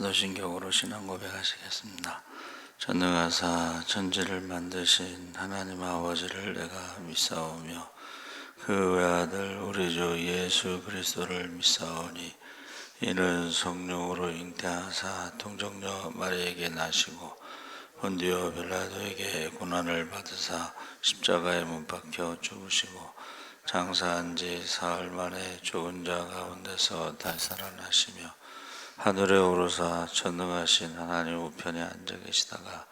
사도신경으로 신앙 고백하시겠습니다. 전능하사 천지를 만드신 하나님 아버지를 내가 믿사오며 그 외아들 우리 주 예수 그리스도를 믿사오니 이는 성령으로 잉태하사 동정녀 마리에게 나시고 본디오 빌라도에게 고난을 받으사 십자가에 못 박혀 죽으시고 장사한 지 사흘 만에 죽은 자 가운데서 다시 살아나시며 하늘에 오르사 전능하신 하나님 우편에 앉아 계시다가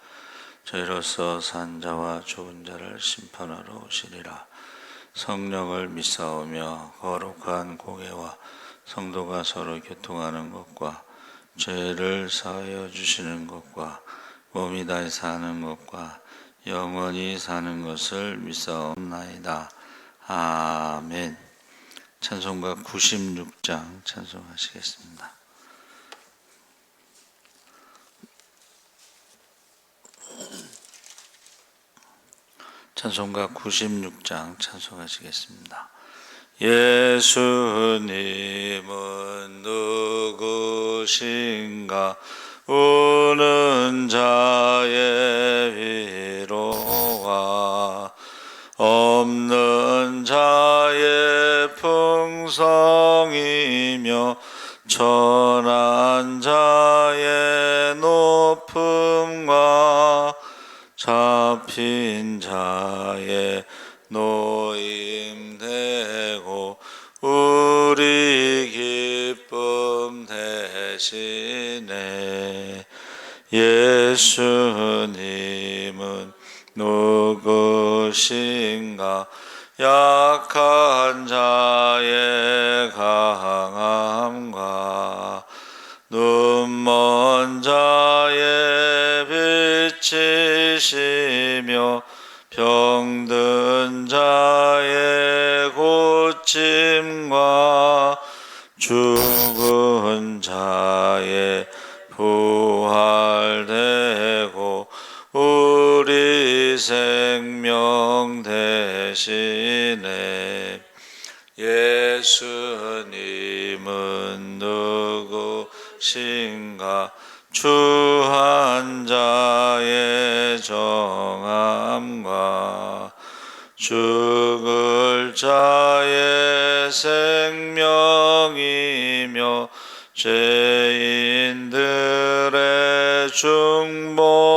저희로서 산 자와 죽은 자를 심판하러 오시리라. 성령을 믿사오며 거룩한 공회와 성도가 서로 교통하는 것과 죄를 사하여 주시는 것과 몸이 다시 사는 것과 영원히 사는 것을 믿사옵나이다. 아멘. 찬송가 96장 찬송하시겠습니다. 찬송가 96장 찬송하시겠습니다. 예수님은 누구신가? 우는 자의 위로와 없는 자의 풍성이며 천한 자의 높음과 잡힌 자의 노임되고 우리 기쁨 대신에 예수님은 누구신가? 약한 자의 강함과 눈먼 자의 빛이시며 병든 자의 고침과 죽은 자의 부활되고 우리 생명 대신에 예수님은 누구신가? 추한 자의 정함과 죽을 자의 생명이며 죄인들의 중보와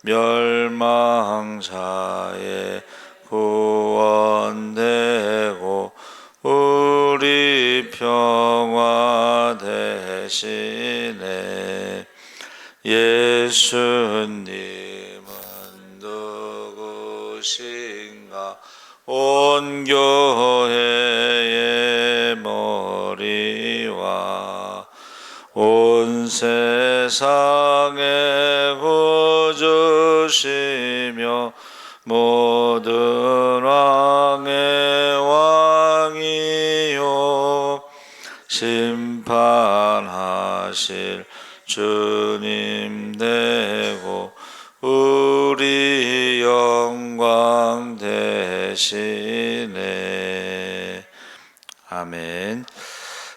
멸망자의 구원되고 우리 평화 대신에 예수님은 누구신가? 온 교회의 머리와 온 세상의 구주시며 모든 왕의 왕이요 심판하실 주님 되고 우리 영광 대신에 아멘.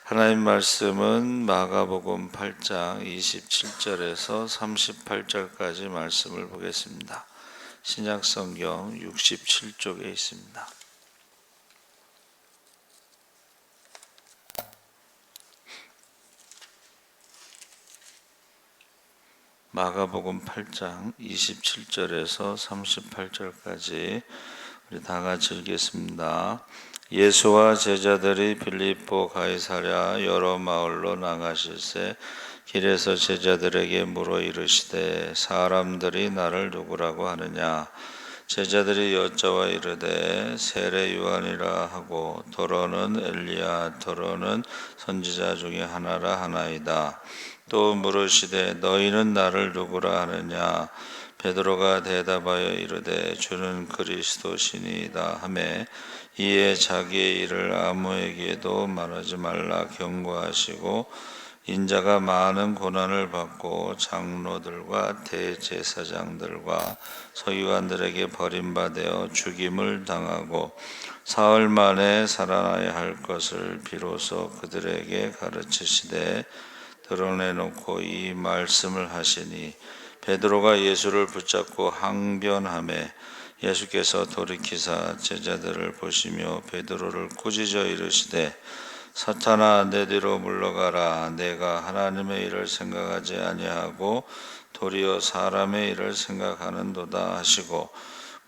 하나님 말씀은 마가복음 8장 27절에서 38절까지 말씀을 보겠습니다. 신약성경 67쪽에 있습니다. 마가복음 8장 27절에서 38절까지 우리 다 같이 읽겠습니다. 예수와 제자들이 빌립보 가이사랴 여러 마을로 나가실새 길에서 제자들에게 물어 이르시되 사람들이 나를 누구라고 하느냐? 제자들이 여짜와 이르되 세례 요한이라 하고 더러는 엘리야 더러는 선지자 중에 하나라 하나이다. 또 물으시되 너희는 나를 누구라 하느냐? 베드로가 대답하여 이르되 주는 그리스도시니이다 하매 이에 자기의 일을 아무에게도 말하지 말라 경고하시고 인자가 많은 고난을 받고 장로들과 대제사장들과 서기관들에게 버림받아 죽임을 당하고 사흘 만에 살아나야 할 것을 비로소 그들에게 가르치시되 드러내놓고 이 말씀을 하시니 베드로가 예수를 붙잡고 항변하매 예수께서 돌이키사 제자들을 보시며 베드로를 꾸짖어 이르시되 사탄아 내 뒤로 물러가라. 내가 하나님의 일을 생각하지 아니하고 도리어 사람의 일을 생각하는도다 하시고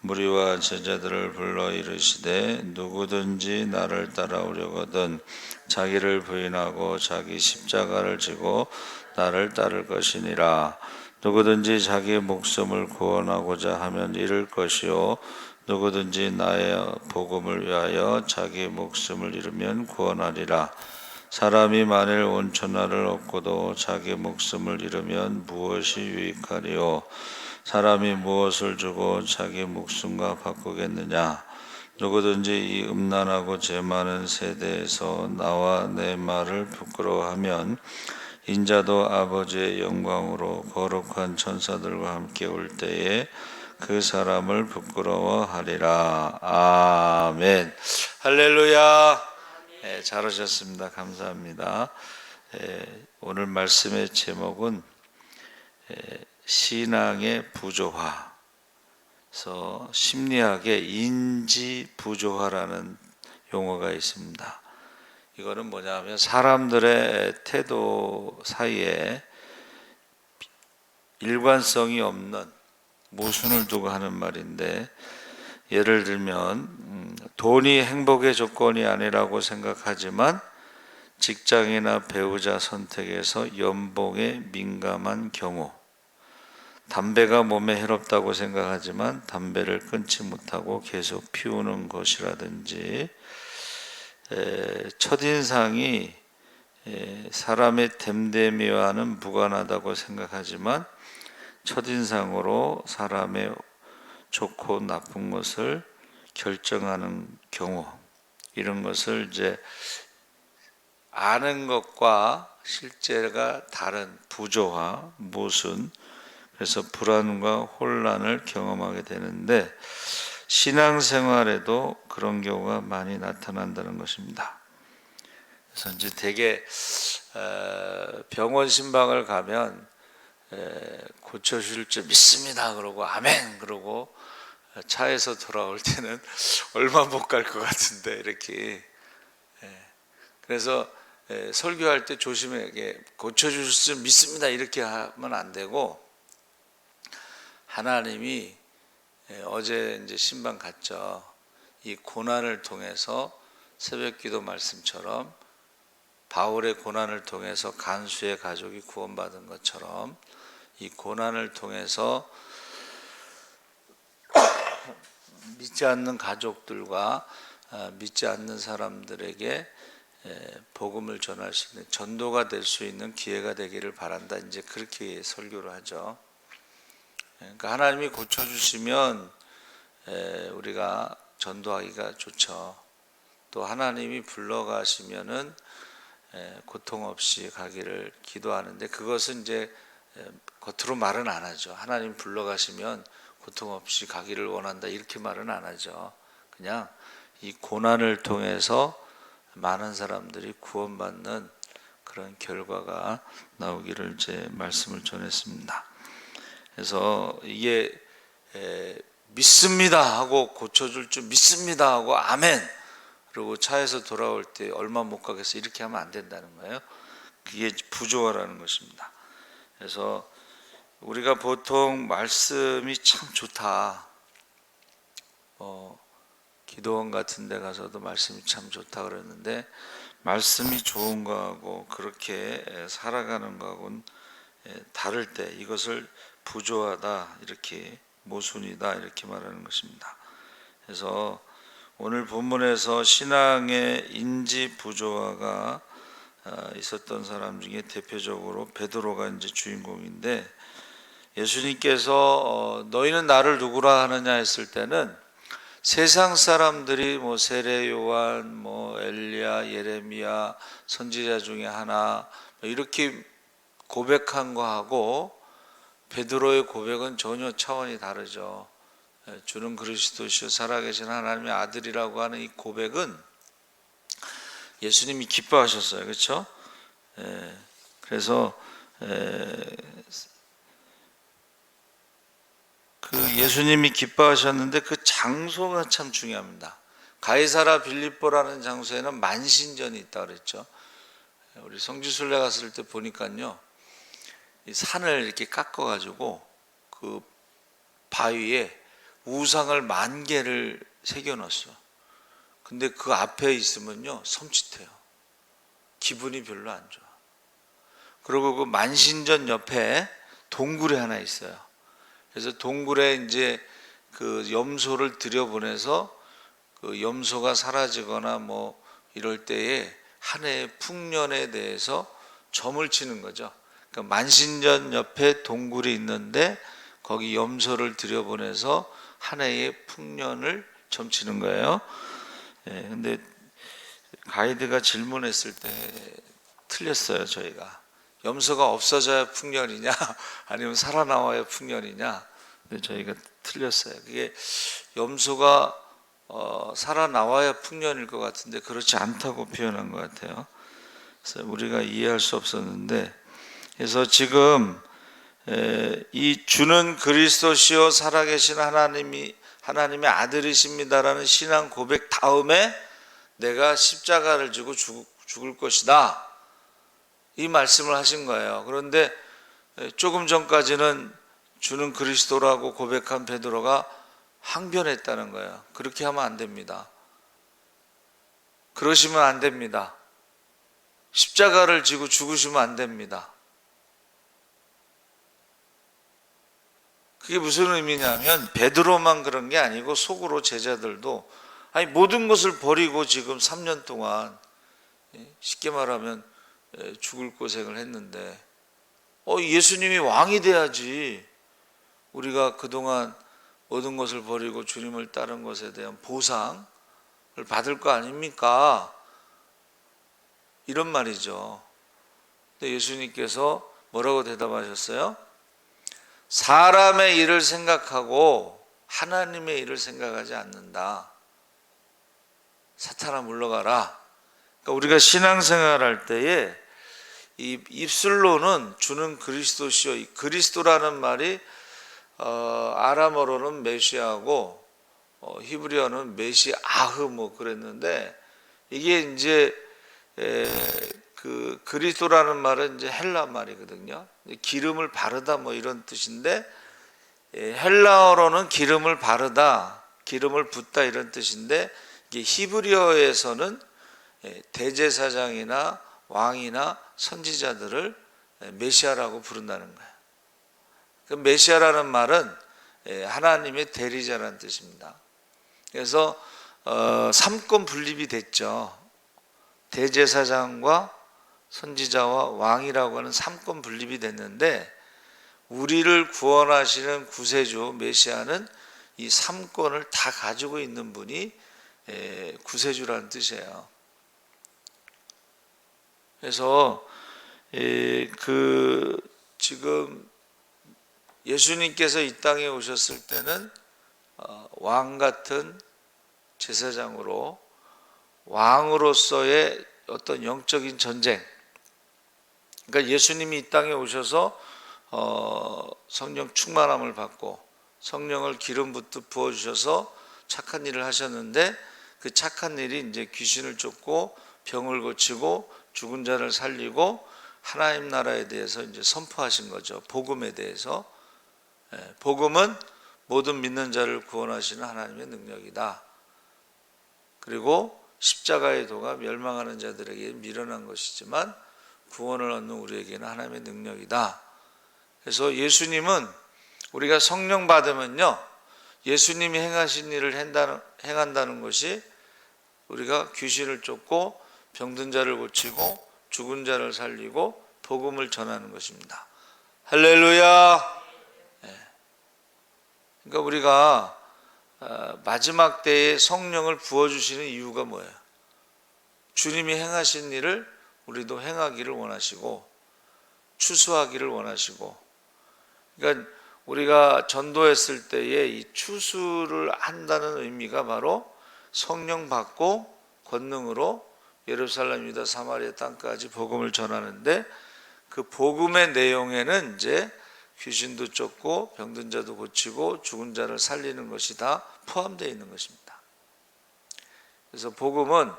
무리와 제자들을 불러 이르시되 누구든지 나를 따라오려거든 자기를 부인하고 자기 십자가를 지고 나를 따를 것이니라. 누구든지 자기 목숨을 구원하고자 하면 잃을 것이요 누구든지 나의 복음을 위하여 자기 목숨을 잃으면 구원하리라. 사람이 만일 온 천하를 얻고도 자기 목숨을 잃으면 무엇이 유익하리요? 사람이 무엇을 주고 자기 목숨과 바꾸겠느냐? 누구든지 이 음란하고 죄 많은 세대에서 나와 내 말을 부끄러워하면 인자도 아버지의 영광으로 거룩한 천사들과 함께 올 때에 그 사람을 부끄러워하리라. 아멘. 할렐루야. 네, 잘하셨습니다. 감사합니다. 오늘 말씀의 제목은 신앙의 부조화. 그래서 심리학의 인지 부조화라는 용어가 있습니다. 이거는 뭐냐면 사람들의 태도 사이에 일관성이 없는 모순을 두고 하는 말인데, 예를 들면 돈이 행복의 조건이 아니라고 생각하지만 직장이나 배우자 선택에서 연봉에 민감한 경우, 담배가 몸에 해롭다고 생각하지만 담배를 끊지 못하고 계속 피우는 것이라든지, 첫인상이 사람의 됨됨이와는 무관하다고 생각하지만 첫인상으로 사람의 좋고 나쁜 것을 결정하는 경우, 이런 것을 이제 아는 것과 실제가 다른 부조화, 모순, 그래서 불안과 혼란을 경험하게 되는데, 신앙생활에도 그런 경우가 많이 나타난다는 것입니다. 그래서 이제 되게 병원 신방을 가면 고쳐줄 줄 믿습니다 그러고 아멘 그러고 차에서 돌아올 때는 얼마 못 갈 것 같은데 이렇게. 그래서 설교할 때 조심하게 고쳐줄 줄 믿습니다 이렇게 하면 안 되고, 하나님이 어제 이제 신방 갔죠. 이 고난을 통해서 새벽기도 말씀처럼 바울의 고난을 통해서 간수의 가족이 구원받은 것처럼 이 고난을 통해서 믿지 않는 가족들과 믿지 않는 사람들에게 복음을 전할 수 있는 전도가 될 수 있는 기회가 되기를 바란다. 이제 그렇게 설교를 하죠. 그러니까 하나님이 고쳐주시면 우리가 전도하기가 좋죠. 또 하나님이 불러가시면은 고통 없이 가기를 기도하는데, 그것은 이제 겉으로 말은 안 하죠. 하나님 불러가시면 고통 없이 가기를 원한다 이렇게 말은 안 하죠. 그냥 이 고난을 통해서 많은 사람들이 구원받는 그런 결과가 나오기를 이제 말씀을 전했습니다. 그래서 이게 믿습니다 하고 고쳐줄 줄 믿습니다 하고 아멘 그리고 차에서 돌아올 때 얼마 못 가겠어 이렇게 하면 안 된다는 거예요. 그게 부조화라는 것입니다. 그래서 우리가 보통 말씀이 참 좋다, 기도원 같은 데 가서도 말씀이 참 좋다 그러는데, 말씀이 좋은 거하고 그렇게 살아가는 거하고는 다를 때 이것을 부조하다, 이렇게 모순이다 이렇게 말하는 것입니다. 그래서 오늘 본문에서 신앙의 인지 부조화가 있었던 사람 중에 대표적으로 베드로가 이제 주인공인데, 예수님께서 너희는 나를 누구라 하느냐 했을 때는 세상 사람들이 뭐 세례 요한, 뭐 엘리야, 예레미야, 선지자 중에 하나 이렇게 고백한 거하고 베드로의 고백은 전혀 차원이 다르죠. 주는 그리스도시요 살아계신 하나님의 아들이라고 하는 이 고백은 예수님이 기뻐하셨어요. 그렇죠? 그래서 그 예수님이 기뻐하셨는데 그 장소가 참 중요합니다. 가이사라 빌립보라는 장소에는 만신전이 있다 그랬죠. 우리 성지순례 갔을 때 보니까요, 이 산을 이렇게 깎아가지고 그 바위에 우상을 10,000개를 새겨놨어. 근데 그 앞에 있으면요 섬찟해요. 기분이 별로 안 좋아. 그리고 그 만신전 옆에 동굴이 하나 있어요. 그래서 동굴에 이제 그 염소를 들여보내서 그 염소가 사라지거나 뭐 이럴 때에 한 해의 풍년에 대해서 점을 치는 거죠. 그러니까 만신전 옆에 동굴이 있는데 거기 염소를 들여보내서 한 해의 풍년을 점치는 거예요. 근데 가이드가 질문했을 때 틀렸어요. 저희가 염소가 없어져야 풍년이냐 아니면 살아나와야 풍년이냐. 근데 저희가 틀렸어요. 그게 염소가 살아나와야 풍년일 것 같은데 그렇지 않다고 표현한 것 같아요. 그래서 우리가 이해할 수 없었는데, 그래서 지금 이 주는 그리스도시요 살아계신 하나님의 아들이십니다라는 신앙 고백 다음에 내가 십자가를 지고 죽을 것이다, 이 말씀을 하신 거예요. 그런데 조금 전까지는 주는 그리스도라고 고백한 베드로가 항변했다는 거예요. 그렇게 하면 안 됩니다. 그러시면 안 됩니다. 십자가를 지고 죽으시면 안 됩니다. 그게 무슨 의미냐면 베드로만 그런 게 아니고 속으로 제자들도 아니 모든 것을 버리고 지금 3년 동안 쉽게 말하면 죽을 고생을 했는데 예수님이 왕이 돼야지 우리가 그동안 모든 것을 버리고 주님을 따른 것에 대한 보상을 받을 거 아닙니까? 이런 말이죠. 근데 예수님께서 뭐라고 대답하셨어요? 사람의 일을 생각하고 하나님의 일을 생각하지 않는다. 사탄아 물러가라. 그러니까 우리가 신앙생활할 때에 이 입술로는 주는 그리스도시요, 이 그리스도라는 말이 아람어로는 메시아고 히브리어는 메시아흐 뭐 그랬는데, 이게 이제 그 그리스도라는 말은 이제 헬라 말이거든요. 기름을 바르다 뭐 이런 뜻인데, 헬라어로는 기름을 바르다, 기름을 붓다 이런 뜻인데, 이게 히브리어에서는 대제사장이나 왕이나 선지자들을 메시아라고 부른다는 거예요. 그 메시아라는 말은 하나님의 대리자라는 뜻입니다. 그래서 3권 분립이 됐죠. 대제사장과 선지자와 왕이라고 하는 3권 분립이 됐는데, 우리를 구원하시는 구세주 메시아는 이 3권을 다 가지고 있는 분이 구세주라는 뜻이에요. 그래서 지금 예수님께서 이 땅에 오셨을 때는 왕 같은 제사장으로, 왕으로서의 어떤 영적인 전쟁, 그러니까 예수님이 이 땅에 오셔서 성령 충만함을 받고 성령을 기름 붓듯 부어주셔서 착한 일을 하셨는데, 그 착한 일이 이제 귀신을 쫓고 병을 고치고 죽은 자를 살리고 하나님 나라에 대해서 이제 선포하신 거죠. 복음에 대해서. 복음은 모든 믿는 자를 구원하시는 하나님의 능력이다. 그리고 십자가의 도가 멸망하는 자들에게 미련한 것이지만 구원을 얻는 우리에게는 하나님의 능력이다. 그래서 예수님은 우리가 성령 받으면요, 예수님이 행하신 일을 행한다는 것이 우리가 귀신을 쫓고 병든 자를 고치고 죽은 자를 살리고 복음을 전하는 것입니다. 할렐루야. 그러니까 우리가 마지막 때에 성령을 부어주시는 이유가 뭐예요? 주님이 행하신 일을 우리도 행하기를 원하시고 추수하기를 원하시고, 그러니까 우리가 전도했을 때에 이 추수를 한다는 의미가 바로 성령 받고 권능으로 예루살렘 유다 사마리아 땅까지 복음을 전하는데, 그 복음의 내용에는 이제 귀신도 쫓고 병든 자도 고치고 죽은 자를 살리는 것이 다 포함되어 있는 것입니다. 그래서 복음은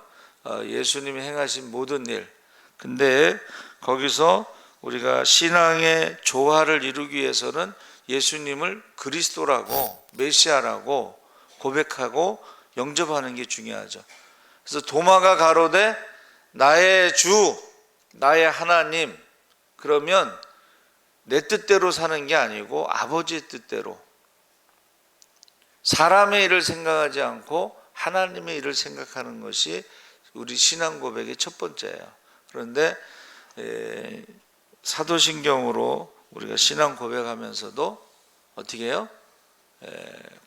예수님이 행하신 모든 일, 근데 거기서 우리가 신앙의 조화를 이루기 위해서는 예수님을 그리스도라고 메시아라고 고백하고 영접하는 게 중요하죠. 그래서 도마가 가로되 나의 주, 나의 하나님, 그러면 내 뜻대로 사는 게 아니고 아버지의 뜻대로, 사람의 일을 생각하지 않고 하나님의 일을 생각하는 것이 우리 신앙 고백의 첫 번째예요. 그런데 사도신경으로 우리가 신앙 고백하면서도 어떻게 해요?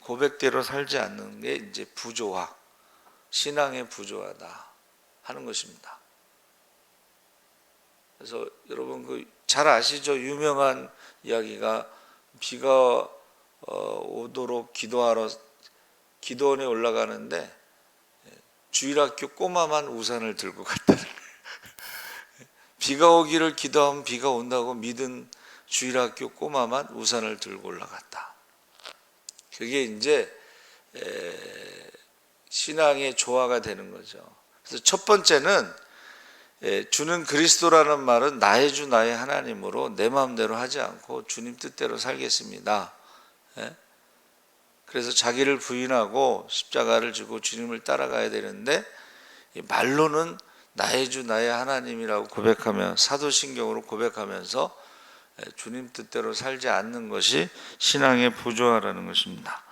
고백대로 살지 않는 게 이제 부조화, 신앙의 부조화다 하는 것입니다. 그래서 여러분 잘 아시죠? 유명한 이야기가 비가 오도록 기도하러 기도원에 올라가는데 주일학교 꼬마만 우산을 들고 갔다는 거예요. 비가 오기를 기도하면 비가 온다고 믿은 주일학교 꼬마만 우산을 들고 올라갔다. 그게 이제 신앙의 조화가 되는 거죠. 그래서 첫 번째는 주는 그리스도라는 말은 나의 주 나의 하나님으로 내 마음대로 하지 않고 주님 뜻대로 살겠습니다. 그래서 자기를 부인하고 십자가를 지고 주님을 따라가야 되는데 말로는 나의 주 나의 하나님이라고 고백하며 사도신경으로 고백하면서 주님 뜻대로 살지 않는 것이 신앙의 부조화라는 것입니다.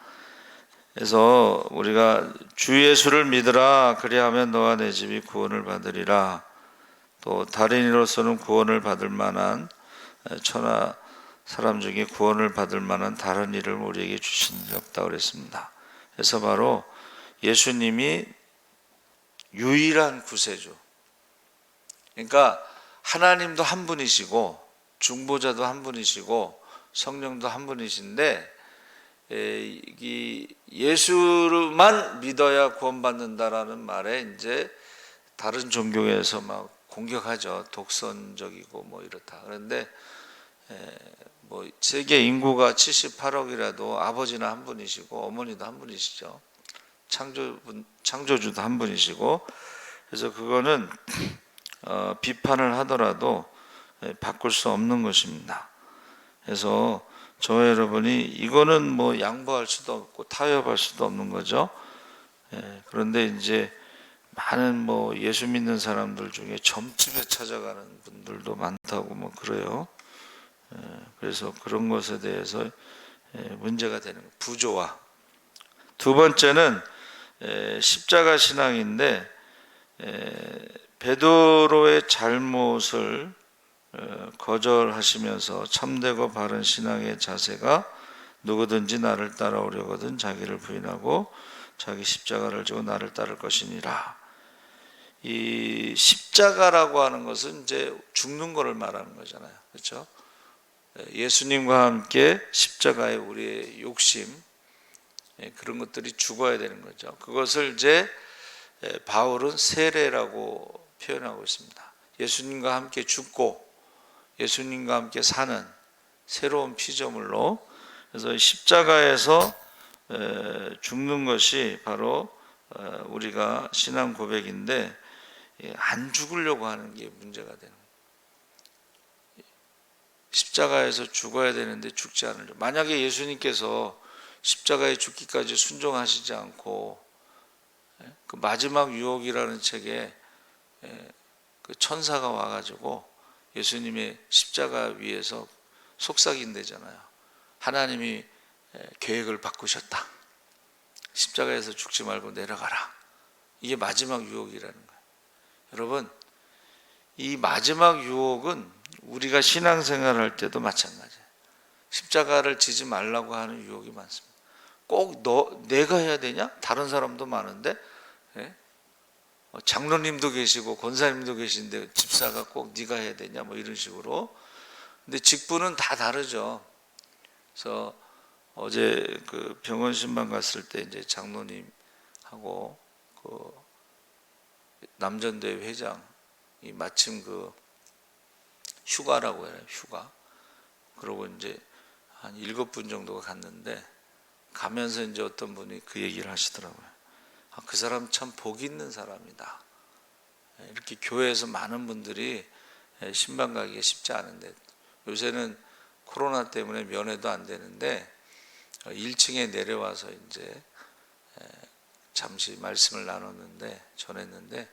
그래서 우리가 주 예수를 믿으라 그리하면 너와 내 집이 구원을 받으리라, 또 다른 이로서는 구원을 받을 만한 천하 사람 중에 구원을 받을 만한 다른 일을 우리에게 주신 일 없다고 그랬습니다. 그래서 바로 예수님이 유일한 구세주, 그러니까 하나님도 한 분이시고 중보자도 한 분이시고 성령도 한 분이신데 이 예수만 믿어야 구원받는다라는 말에 이제 다른 종교에서 막 공격하죠. 독선적이고 뭐 이렇다. 그런데 뭐 세계 인구가 78억이라도 아버지는 한 분이시고 어머니도 한 분이시죠. 창조주도 한 분이시고, 그래서 그거는 비판을 하더라도 바꿀 수 없는 것입니다. 그래서 저와 여러분이 이거는 뭐 양보할 수도 없고 타협할 수도 없는 거죠. 그런데 이제 많은 뭐 예수 믿는 사람들 중에 점집에 찾아가는 분들도 많다고 뭐 그래요. 그래서 그런 것에 대해서 문제가 되는 거예요. 부조화. 두 번째는 십자가 신앙인데 베드로의 잘못을 거절하시면서 참되고 바른 신앙의 자세가 누구든지 나를 따라오려거든 자기를 부인하고 자기 십자가를 지고 나를 따를 것이니라. 이 십자가라고 하는 것은 이제 죽는 것을 말하는 거잖아요. 그렇죠? 예수님과 함께 십자가에 우리의 욕심, 그런 것들이 죽어야 되는 거죠. 그것을 이제 바울은 세례라고 표현하고 있습니다. 예수님과 함께 죽고 예수님과 함께 사는 새로운 피조물로, 그래서 십자가에서 죽는 것이 바로 우리가 신앙 고백인데 안 죽으려고 하는 게 문제가 되는 거예요. 십자가에서 죽어야 되는데 죽지 않으려. 만약에 예수님께서 십자가에 죽기까지 순종하시지 않고 그 마지막 유혹이라는 책에 그 천사가 와가지고 예수님의 십자가 위에서 속삭인대잖아요. 하나님이 계획을 바꾸셨다. 십자가에서 죽지 말고 내려가라. 이게 마지막 유혹이라는 거예요. 여러분, 이 마지막 유혹은 우리가 신앙생활을 할 때도 마찬가지예요. 십자가를 지지 말라고 하는 유혹이 많습니다. 꼭 내가 해야 되냐? 다른 사람도 많은데 장로님도 계시고 권사님도 계신데 집사가 꼭 네가 해야 되냐? 뭐 이런 식으로. 근데 직분은 다 다르죠. 그래서 어제 그 병원 신방 갔을 때 이제 장로님하고 그 남전대 회장이 마침 그 휴가라고 해요. 휴가. 그러고 이제 한 7분 정도가 갔는데 가면서 이제 어떤 분이 그 얘기를 하시더라고요. 그 사람 참 복 있는 사람이다. 이렇게 교회에서 많은 분들이 신방 가기가 쉽지 않은데 요새는 코로나 때문에 면회도 안 되는데 1층에 내려와서 이제 잠시 말씀을 전했는데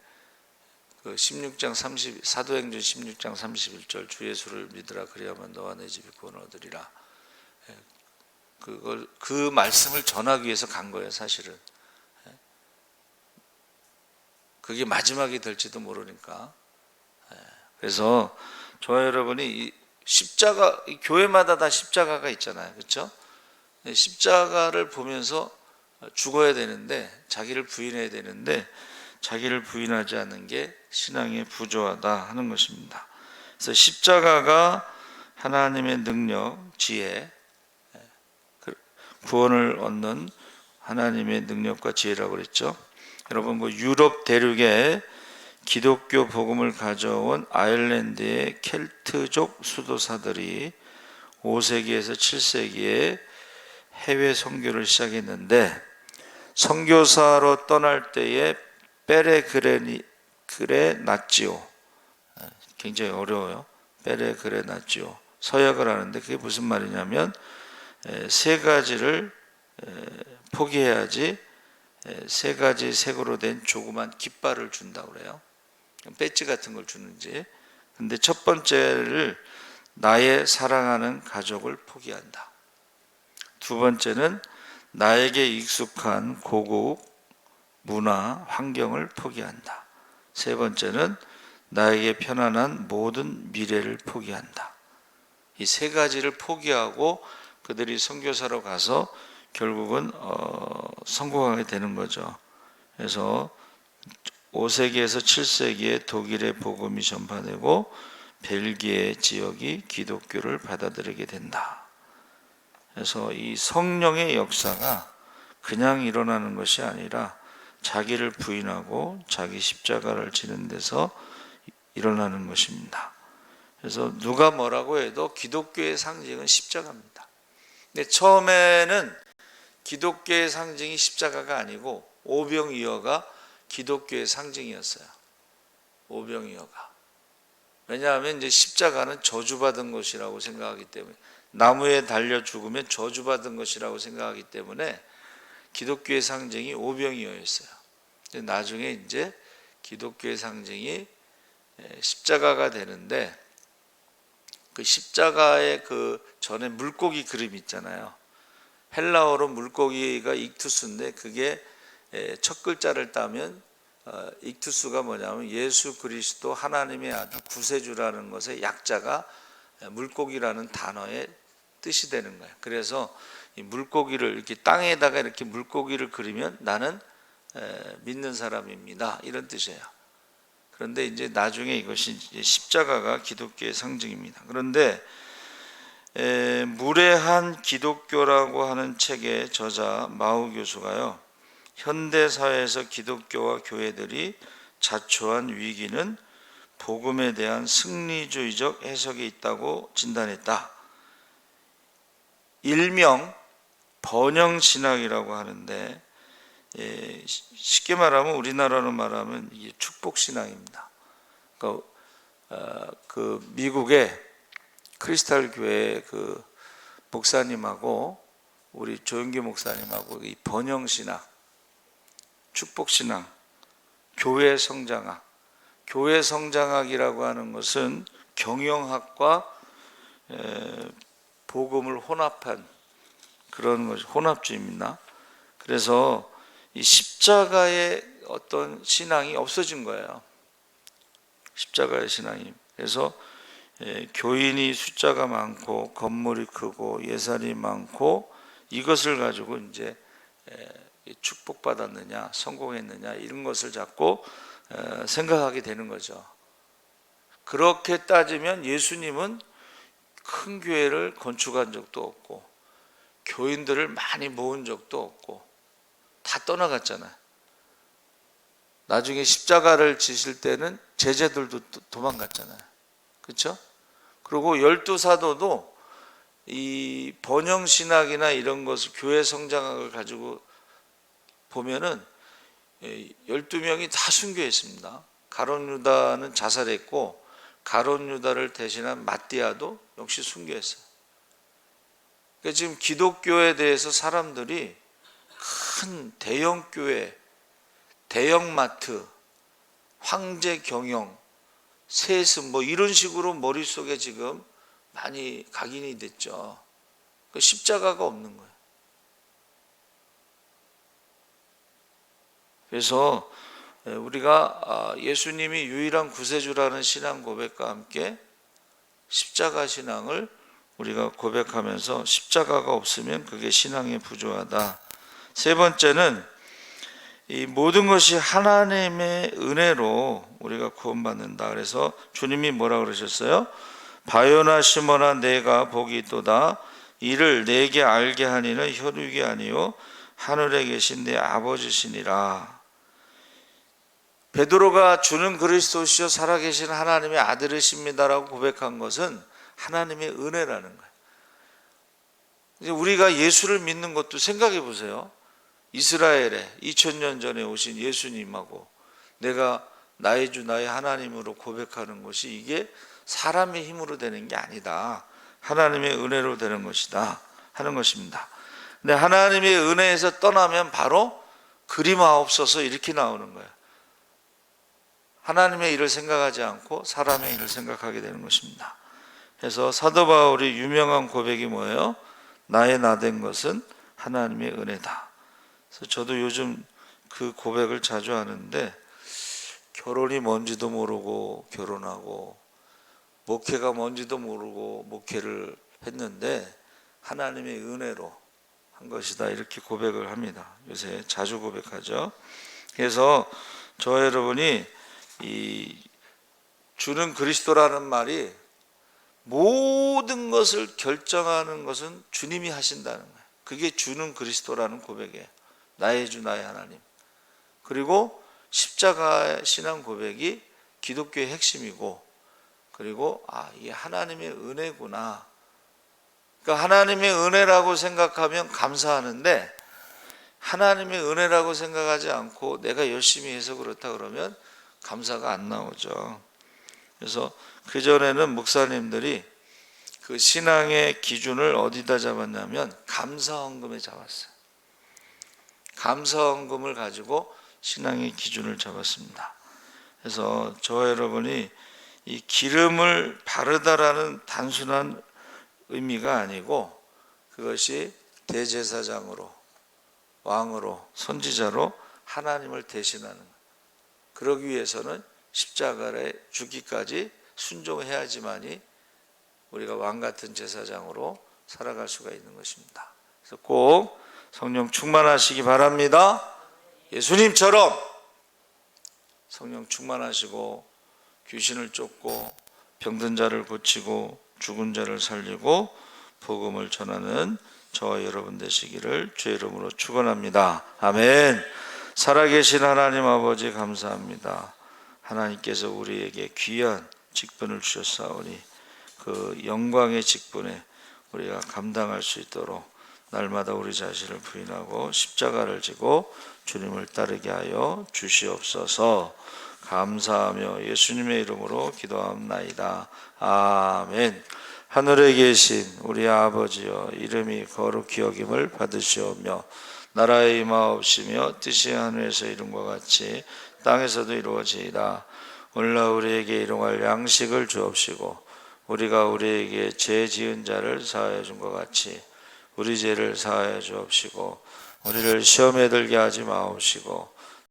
그 16장 30 사도행전 16장 31절 주 예수를 믿으라 그리하면 너와 내 집이 구원을 얻으리라. 그 말씀을 전하기 위해서 간 거예요, 사실은. 그게 마지막이 될지도 모르니까. 그래서 저와 여러분이 이 십자가, 교회마다 다 십자가가 있잖아요, 그렇죠? 십자가를 보면서 죽어야 되는데, 자기를 부인해야 되는데 자기를 부인하지 않는 게 신앙의 부조하다 하는 것입니다. 그래서 십자가가 하나님의 능력, 지혜, 구원을 얻는 하나님의 능력과 지혜라고 그랬죠. 여러분, 유럽 대륙에 기독교 복음을 가져온 아일랜드의 켈트족 수도사들이 5세기에서 7세기에 해외 선교를 시작했는데, 선교사로 떠날 때에 페레그레나치오, 굉장히 어려워요. 페레그레나치오, 서약을 하는데 그게 무슨 말이냐면 세 가지를 포기해야지 세 가지 색으로 된 조그만 깃발을 준다고 그래요. 배지 같은 걸 주는지. 근데 첫 번째를 나의 사랑하는 가족을 포기한다. 두 번째는 나에게 익숙한 고국 문화, 환경을 포기한다. 세 번째는 나에게 편안한 모든 미래를 포기한다. 이 세 가지를 포기하고 그들이 선교사로 가서 결국은 성공하게 되는 거죠. 그래서 5세기에서 7세기에 독일의 복음이 전파되고 벨기에 지역이 기독교를 받아들이게 된다. 그래서 이 성령의 역사가 그냥 일어나는 것이 아니라 자기를 부인하고 자기 십자가를 지는 데서 일어나는 것입니다. 그래서 누가 뭐라고 해도 기독교의 상징은 십자가입니다. 근데 처음에는 기독교의 상징이 십자가가 아니고 오병이어가 기독교의 상징이었어요. 오병이어가. 왜냐하면 이제 십자가는 저주받은 것이라고 생각하기 때문에, 나무에 달려 죽으면 저주받은 것이라고 생각하기 때문에 기독교의 상징이 오병이어였어요. 나중에 이제 기독교의 상징이 십자가가 되는데, 그 십자가의 그 전에 물고기 그림 있잖아요. 헬라어로 물고기가 익투스인데 그게 첫 글자를 따면 익투스가 뭐냐면 예수 그리스도 하나님의 아들 구세주라는 것의 약자가 물고기라는 단어의 뜻이 되는 거예요. 그래서 이 물고기를 이렇게 땅에다가 이렇게 물고기를 그리면 나는 믿는 사람입니다, 이런 뜻이에요. 그런데 이제 나중에 이것이 십자가가 기독교의 상징입니다. 그런데 무례한 기독교라고 하는 책의 저자 마우 교수가요, 현대 사회에서 기독교와 교회들이 자초한 위기는 복음에 대한 승리주의적 해석에 있다고 진단했다. 일명 번영신학이라고 하는데, 쉽게 말하면 우리나라로 말하면 이게 축복신앙입니다. 그 미국의 크리스탈 교회 그 목사님하고 우리 조영기 목사님하고 이 번영신학, 축복신앙, 교회 성장학, 교회 성장학이라고 하는 것은 경영학과 복음을 혼합한 그런 것, 혼합주의입니다. 그래서 이 십자가의 어떤 신앙이 없어진 거예요. 십자가의 신앙이. 그래서 교인이 숫자가 많고 건물이 크고 예산이 많고 이것을 가지고 이제 축복받았느냐, 성공했느냐, 이런 것을 자꾸 생각하게 되는 거죠. 그렇게 따지면 예수님은 큰 교회를 건축한 적도 없고 교인들을 많이 모은 적도 없고 다 떠나갔잖아요. 나중에 십자가를 지실 때는 제자들도 도망갔잖아요. 그렇죠? 그리고 열두 사도도 이 번영 신학이나 이런 것을 교회 성장학을 가지고 보면은 12명이 다 순교했습니다. 가룟 유다는 자살했고 가룟 유다를 대신한 마띠아도 역시 순교했어요. 그러니까 지금 기독교에 대해서 사람들이 큰 대형 교회, 대형 마트, 황제 경영, 세습 뭐 이런 식으로 머릿속에 지금 많이 각인이 됐죠. 십자가가 없는 거예요. 그래서 우리가 예수님이 유일한 구세주라는 신앙 고백과 함께 십자가 신앙을 우리가 고백하면서 십자가가 없으면 그게 신앙이 부조하다. 세 번째는 이 모든 것이 하나님의 은혜로 우리가 구원받는다. 그래서 주님이 뭐라 그러셨어요? 바요나 시모나 내가 복이 있도다. 이를 내게 알게 하니는 혈육이 아니요 하늘에 계신 내 아버지시니라. 베드로가 주는 그리스도시요 살아계신 하나님의 아들이십니다라고 고백한 것은 하나님의 은혜라는 거예요. 우리가 예수를 믿는 것도 생각해 보세요. 이스라엘에 2000년 전에 오신 예수님하고 내가 나의 주 나의 하나님으로 고백하는 것이 이게 사람의 힘으로 되는 게 아니다. 하나님의 은혜로 되는 것이다 하는 것입니다. 근데 하나님의 은혜에서 떠나면 바로 그리마옵소서 이렇게 나오는 거예요. 하나님의 일을 생각하지 않고 사람의 일을 생각하게 되는 것입니다. 그래서 사도 바울이 유명한 고백이 뭐예요? 나의 나된 것은 하나님의 은혜다. 그래서 저도 요즘 그 고백을 자주 하는데 결혼이 뭔지도 모르고 결혼하고 목회가 뭔지도 모르고 목회를 했는데 하나님의 은혜로 한 것이다 이렇게 고백을 합니다. 요새 자주 고백하죠. 그래서 저 여러분이 이 주는 그리스도라는 말이 모든 것을 결정하는 것은 주님이 하신다는 거예요. 그게 주는 그리스도라는 고백이에요. 나의 주 나의 하나님. 그리고 십자가 신앙 고백이 기독교의 핵심이고, 그리고 이게 하나님의 은혜구나. 그러니까 하나님의 은혜라고 생각하면 감사하는데 하나님의 은혜라고 생각하지 않고 내가 열심히 해서 그렇다 그러면 감사가 안 나오죠. 그래서 그전에는 목사님들이 그 신앙의 기준을 어디다 잡았냐면 감사헌금에 잡았어요. 감사헌금을 가지고 신앙의 기준을 잡았습니다. 그래서 저 여러분이 이 기름을 바르다라는 단순한 의미가 아니고 그것이 대제사장으로 왕으로 선지자로 하나님을 대신하는 것. 그러기 위해서는 십자가에 죽기까지 순종해야지만이 우리가 왕 같은 제사장으로 살아갈 수가 있는 것입니다. 그래서 꼭 성령 충만하시기 바랍니다. 예수님처럼 성령 충만하시고 귀신을 쫓고 병든 자를 고치고 죽은 자를 살리고 복음을 전하는 저와 여러분 되시기를 주의 이름으로 축원합니다. 아멘. 살아계신 하나님 아버지 감사합니다. 하나님께서 우리에게 귀한 직분을 주셨사오니 그 영광의 직분에 우리가 감당할 수 있도록 날마다 우리 자신을 부인하고 십자가를 지고 주님을 따르게 하여 주시옵소서. 감사하며 예수님의 이름으로 기도합나이다. 아멘. 하늘에 계신 우리 아버지여 이름이 거룩히 여김을 받으시오며 나라의 임하옵시며 뜻이 하늘에서 이룬과 같이 땅에서도 이루어지이다. 오늘날 우리에게 일용할 양식을 주옵시고 우리가 우리에게 죄 지은 자를 사하여 준 것 같이 우리 죄를 사하여 주옵시고 우리를 시험에 들게 하지 마옵시고